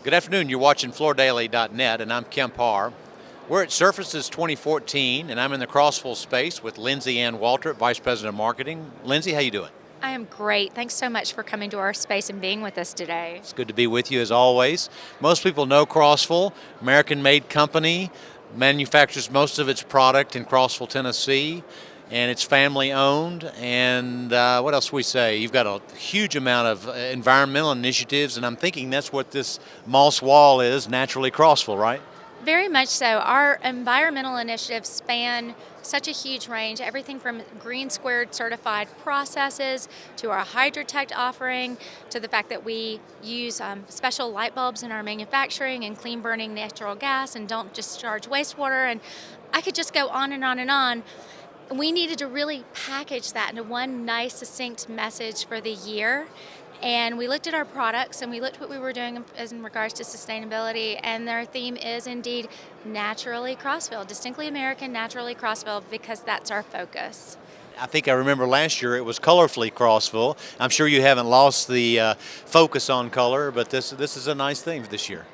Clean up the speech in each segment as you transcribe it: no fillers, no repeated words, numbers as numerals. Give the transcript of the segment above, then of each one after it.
Good afternoon. You're watching FloorDaily.net, and I'm Kemp Harr. We're at Surfaces 2014, and I'm in the Crossville space with Lindsey-Ann Waldrep, Vice President of Marketing. Lindsey, how you doing? I am great. Thanks so much for coming to our space and being with us today. It's good to be with you as always. Most people know Crossville, American-made company, manufactures most of its product in Crossville, Tennessee, and it's family-owned. And what else we say? You've got a huge amount of environmental initiatives, and I'm thinking that's what this moss wall is, Naturally Crossville, right? Very much so. Our environmental initiatives span such a huge range, everything from green squared certified processes to our Hydrotect offering to the fact that we use special light bulbs in our manufacturing and clean burning natural gas and don't discharge wastewater. And I could just go on and on and on. We needed to really package that into one nice, succinct message for the year. And we looked at our products and we looked what we were doing in regards to sustainability, and their theme is indeed Naturally Crossville, distinctly American, Naturally Crossville, because that's our focus. I think I remember last year it was Colorfully Crossville. I'm sure you haven't lost the focus on color, but this is a nice thing for this year.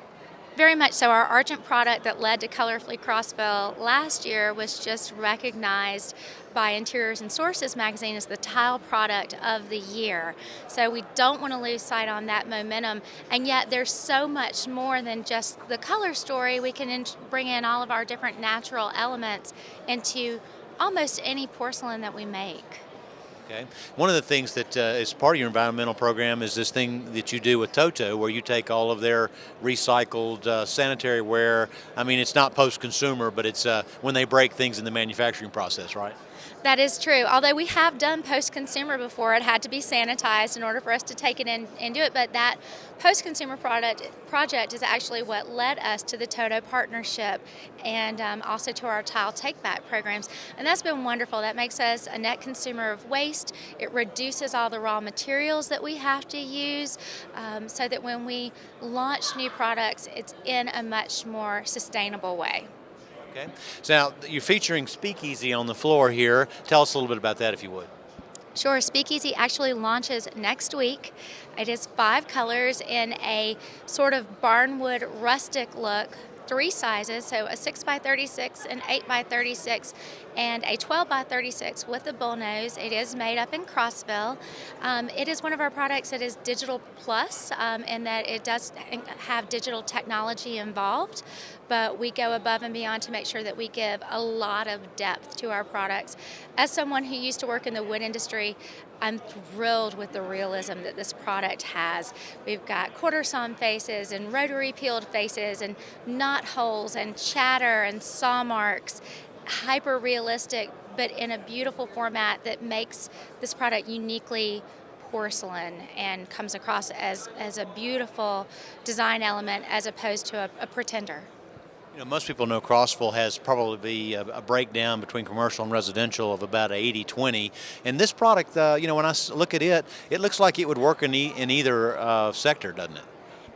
Very much so. Our Argent product that led to Colorfully Crossville last year was just recognized by Interiors and Sources magazine as the tile product of the year. So we don't want to lose sight on that momentum, and yet there's so much more than just the color story. We can bring in all of our different natural elements into almost any porcelain that we make. Okay. One of the things that is part of your environmental program is this thing that you do with Toto, where you take all of their recycled sanitary ware. I mean, it's not post-consumer, but it's when they break things in the manufacturing process, right? That is true. Although we have done post-consumer before, it had to be sanitized in order for us to take it in and do it. But that post-consumer project is actually what led us to the Toto partnership and also to our tile take-back programs. And that's been wonderful. That makes us a net consumer of waste. It reduces all the raw materials that we have to use so that when we launch new products, it's in a much more sustainable way. Okay. So now you're featuring Speakeasy on the floor here. Tell us a little bit about that, if you would. Sure. Speakeasy actually launches next week. It is 5 colors in a sort of barnwood rustic look. 3 sizes, so a 6x36, an 8x36, and a 12x36 with a bullnose. It is made up in Crossville. It is one of our products that is digital plus in that it does have digital technology involved, but we go above and beyond to make sure that we give a lot of depth to our products. As someone who used to work in the wood industry, I'm thrilled with the realism that this product has. We've got quarter sawn faces and rotary peeled faces and knot holes and chatter and saw marks, hyper realistic, but in a beautiful format that makes this product uniquely porcelain and comes across as a beautiful design element as opposed to a pretender. You know, most people know Crossville has probably a breakdown between commercial and residential of about 80-20. And this product, you know, when I look at it, it looks like it would work in either sector, doesn't it?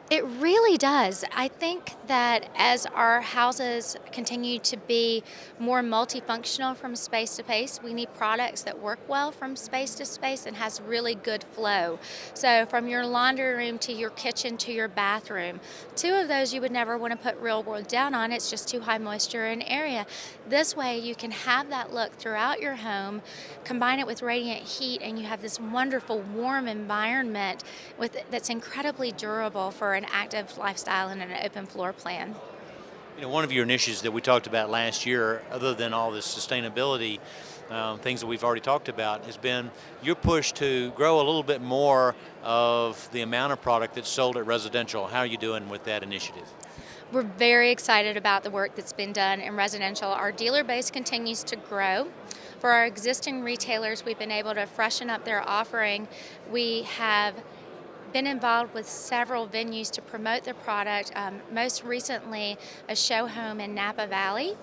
It really does. I think that as our houses continue to be more multifunctional from space to space, we need products that work well from space to space and has really good flow. So from your laundry room to your kitchen to your bathroom, 2 of those you would never want to put real wood down on. It's just too high moisture in area. This way you can have that look throughout your home, combine it with radiant heat, and you have this wonderful warm environment that's incredibly durable for an active lifestyle and an open floor plan. You know, one of your initiatives that we talked about last year, other than all this sustainability things that we've already talked about, has been your push to grow a little bit more of the amount of product that's sold at residential. How are you doing with that initiative? We're very excited about the work that's been done in residential. Our dealer base continues to grow. For our existing retailers, we've been able to freshen up their offering. We have been involved with several venues to promote the product, most recently a show home in Napa Valley.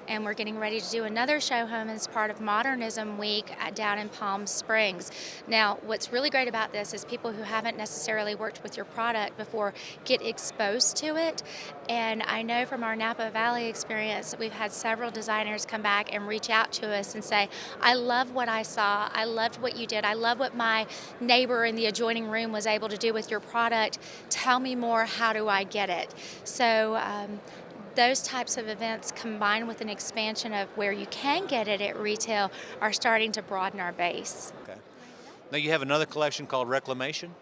and we're getting ready to do another show home as part of Modernism Week down in Palm Springs. Now, what's really great about this is people who haven't necessarily worked with your product before get exposed to it. And I know from our Napa Valley experience, we've had several designers come back and reach out to us and say, I love what I saw, I loved what you did, I love what my neighbor in the adjoining room was able to do with your product. Tell me more, how do I get it? So those types of events combined with an expansion of where you can get it at retail are starting to broaden our base. Okay. Now you have another collection called Reclamation.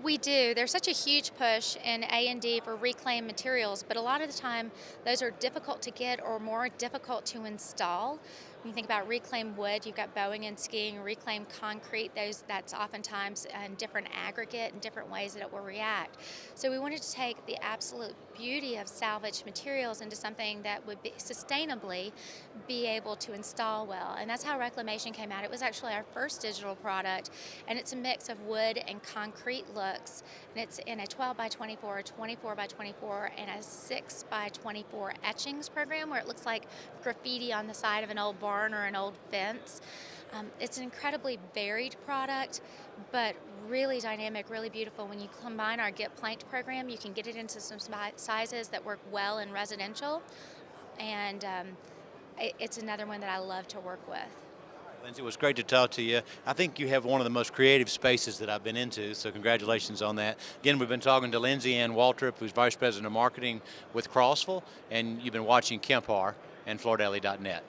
We do. There's such a huge push in A&D for reclaimed materials, but a lot of the time those are difficult to get or more difficult to install. When you think about reclaimed wood, you've got bowing and skiing, reclaimed concrete, that's oftentimes in different aggregate and different ways that it will react. So we wanted to take the absolute beauty of salvaged materials into something that would sustainably be able to install well. And that's how Reclamation came out. It was actually our first digital product, and it's a mix of wood and concrete looks. And it's in a 12 by 24, a 24 by 24, and a 6 by 24 etchings program where it looks like graffiti on the side of an old barn or an old fence. It's an incredibly varied product, but really dynamic, really beautiful. When you combine our Get Planked program, you can get it into some sizes that work well in residential, and it's another one that I love to work with. Lindsey, it was great to talk to you. I think you have one of the most creative spaces that I've been into, so congratulations on that. Again, we've been talking to Lindsey-Ann Waldrep, who's Vice President of Marketing with Crossville, and you've been watching Kemp Harr and FloorDaily.net.